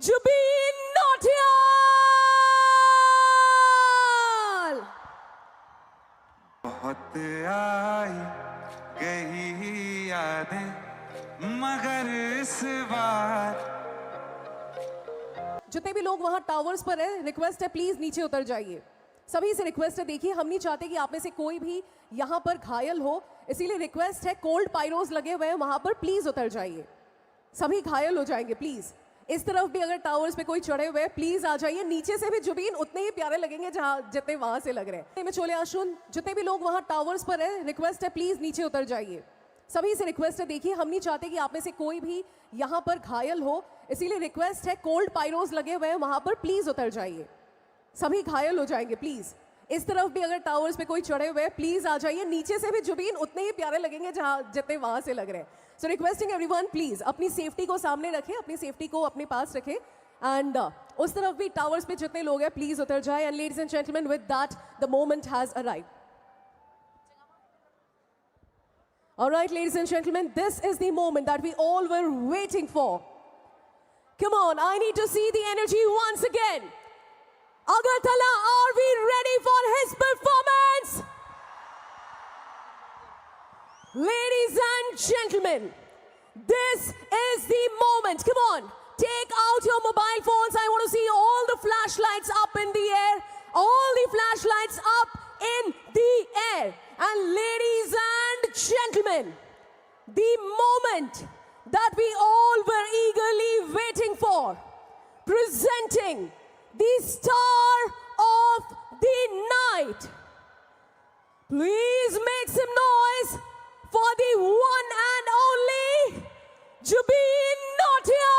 Jubin Nautiyal. बहुत आई गई यादें मगर इस बार जितने भी लोग वहां टावर्स पर है, रिक्वेस्ट है प्लीज नीचे उतर जाइए। सभी से रिक्वेस्ट है, देखिए हम नहीं चाहते कि आप में से कोई भी यहां पर घायल हो, इसीलिए रिक्वेस्ट है, कोल्ड पायरोज लगे हुए हैं वहां पर, प्लीज उतर जाइए। सभी घायल हो जाएंगे प्लीज। इस तरफ भी अगर टावर्स पे कोई चढ़े हुए हैं प्लीज आ जाइए। नीचे से भी जुबीन उतने ही प्यारे लगेंगे जहां जितने वहां से लग रहे हैं। में चोले आशुन, जितने भी लोग वहां टावर्स पर है, रिक्वेस्ट है प्लीज नीचे उतर जाइए। सभी से रिक्वेस्ट है, देखिए हम नहीं चाहते कि आप में से कोई भी यहां पर घायल हो, इसीलिए रिक्वेस्ट है, कोल्ड पायरोज लगे हुए हैं वहां पर, प्लीज उतर जाइए। सभी घायल हो जाएंगे प्लीज। इस तरफ भी अगर टावर्स पे कोई चढ़े हुए हैं प्लीज आ जाइए। नीचे से भी जुबीन उतने ही प्यारे लगेंगे जहां जितने वहां से लग रहे हैं। सो रिक्वेस्टिंग एवरीवन प्लीज अपनी सेफ्टी को सामने रखें, अपनी सेफ्टी को अपने पास रखें। एंड उस तरफ भी टावर्स पे जितने लोग हैं प्लीज उतर जाए। And ladies and gentleman, with that the moment has arrived. Alright, ladies and gentlemen, this is the moment that we all were waiting for. Come on, I need to see the energy once again. Agartala, are we ready for his performance? Ladies and gentlemen, this is the moment. Come on, take out your mobile phones. I want to see all the flashlights up in the air. All the flashlights up in the air. And ladies and gentlemen, the moment that we all were eagerly waiting for, presenting the star of the night. Please make some noise for the one and only Jubin Nautiyal.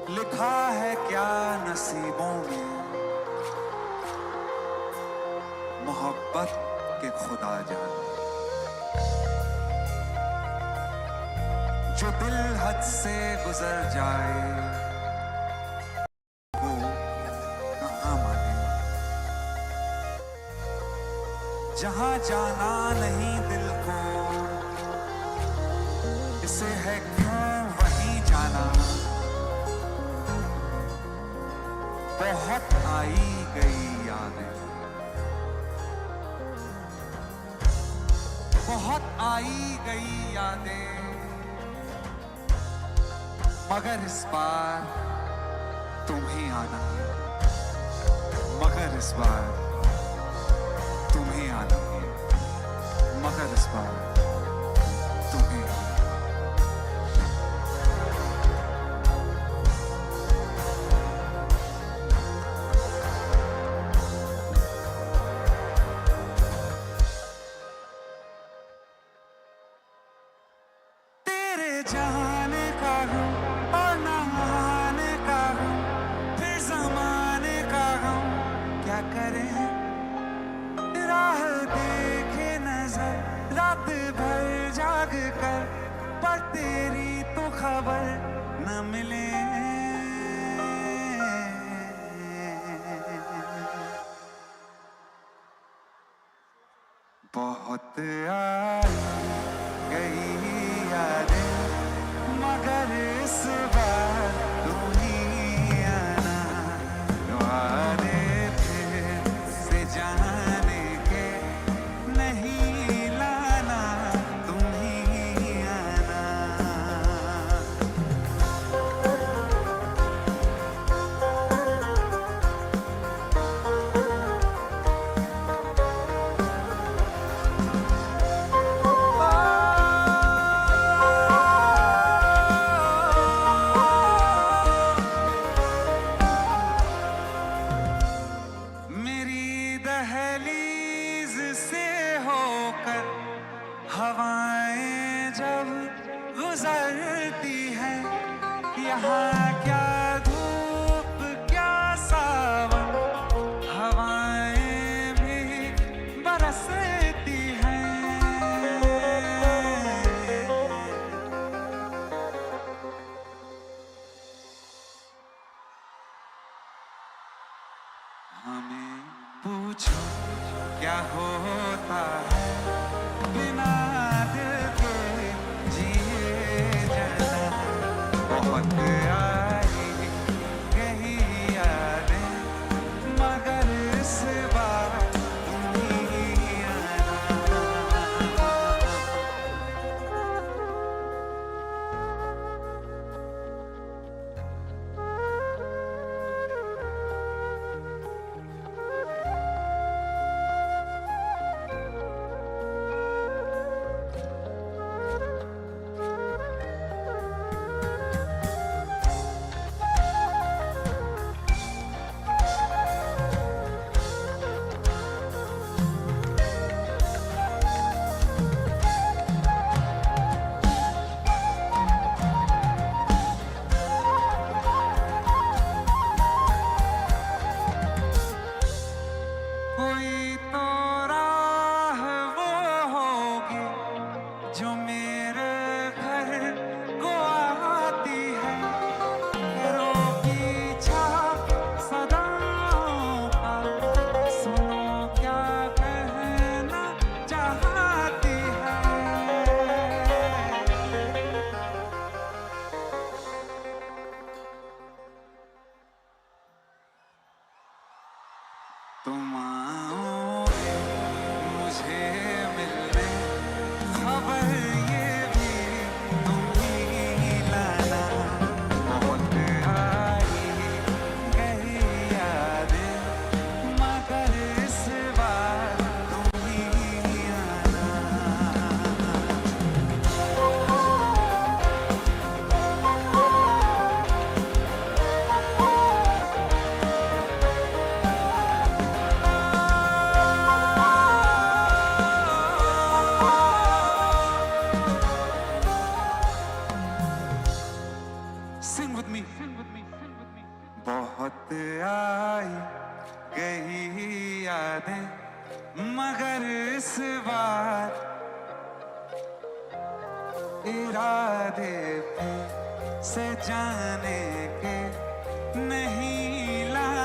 लिखा है क्या नसीबों में मोहब्बत के खुदा जाने। जो दिल हद से गुजर जाए वो कहाँ माने। जहां जाना नहीं दिल को इसे है क्यों वहीं जाना। बहुत आई गई यादें, बहुत आई गई यादें मगर इस बार तुम ही आना है। मगर इस बार तुम ही आना है। मगर इस बार तुम ही आना है। जाने का हूँ और न आने का हूँ, फिर ज़माने का हूँ, क्या करें राह देखे नजर रात भर जाग कर, पर तेरी तो खबर न मिले। बहुत आई गई यादें मगर इस बार तुम ही आना। वादे थे से जाने के नहीं लाना, तुम ही आना। यहाँ क्या धूप क्या सावन, हवाएं भी बरसती हैं। हमें पूछो क्या होता है बिना दिल के जिए जाना। बहुत आई गई यादें मगर इस बार तुम ही आना। कोई तो राह वो होगी जो मेरे घर को आती है। पैरों की छाप सदाओं का सुनो क्या कहना चाहती है। तुम आओगे मुझे मिलने, खबर ये भी तुम ही लाना। बहुत आई गई यादें मगर इस बार तुम ही आना। Sing with me. बहुत आई गई यादें मगर इस बार इरादे थे से जाने के नहीं लाना।